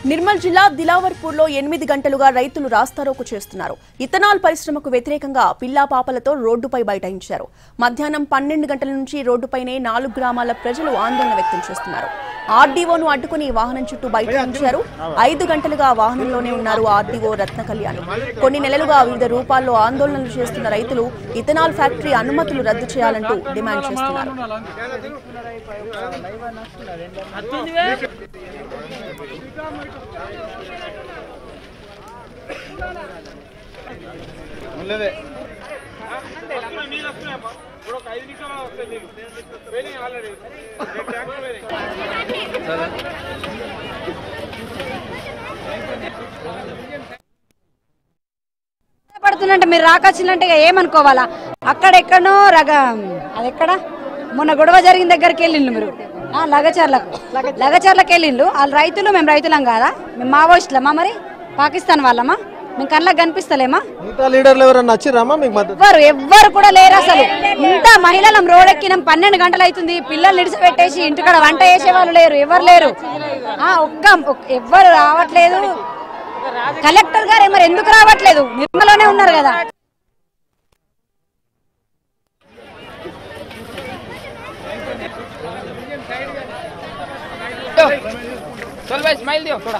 నిర్మల్ జిల్లా దిలావర్పూర్లో 8 గంటలుగా రైతులు రాస్తారోకు చేస్తున్నారు. ఇథనాల్ పరిశ్రమకు వ్యతిరేకంగా పిల్లా పాపలతో రోడ్డుపై బైఠాయించారు. మధ్యాహ్నం 12 గంటల నుంచి రోడ్డుపైనే 4 గ్రామాల ప్రజలు ఆందోళన వ్యక్తం చేస్తున్నారు. ఆర్డీఓను అడ్డుకుని వాహనం చుట్టూ బైఠాయించారు. 5 గంటలుగా వాహనంలోనే ఉన్నారు ఆర్డీఓ రత్న కళ్యాణ్. కొన్ని నెలలుగా వివిధ రూపాల్లో ఆందోళనలు చేస్తున్న రైతులు ఇథనాల్ ఫ్యాక్టరీ అనుమతులు రద్దు చేయాలంటూ డిమాండ్ చేస్తున్నారు. పడుతుందంటే మీరు రాకొచ్చిందంటే ఏమనుకోవాలా? అక్కడెక్కడో అదెక్కడ మొన్న గొడవ జరిగిన దగ్గరికి వెళ్ళిండు మీరు లగచర్లకు వెళ్ళిండు. వాళ్ళు రైతులు, మేము రైతులం కాదా? మేము మావోయిస్టులమా? మరి పాకిస్తాన్ వాళ్ళమా? మేము కళ్ళకి కనిపిస్తలేమా? ఎవ్వరు కూడా లేరు. అసలు ఇంత మహిళలం రోడ్డెక్కినాం. 12 గంటలు అవుతుంది. పిల్లలు నిడిచిపెట్టేసి ఇంటికాడ వంట చేసే వాళ్ళు లేరు, ఎవరు లేరు. ఎవ్వరు రావట్లేదు. కలెక్టర్ గారు మరి ఎందుకు రావట్లేదు? నిర్మలోనే ఉన్నారు కదా. चल भाई स्माइल दियो थोड़ा।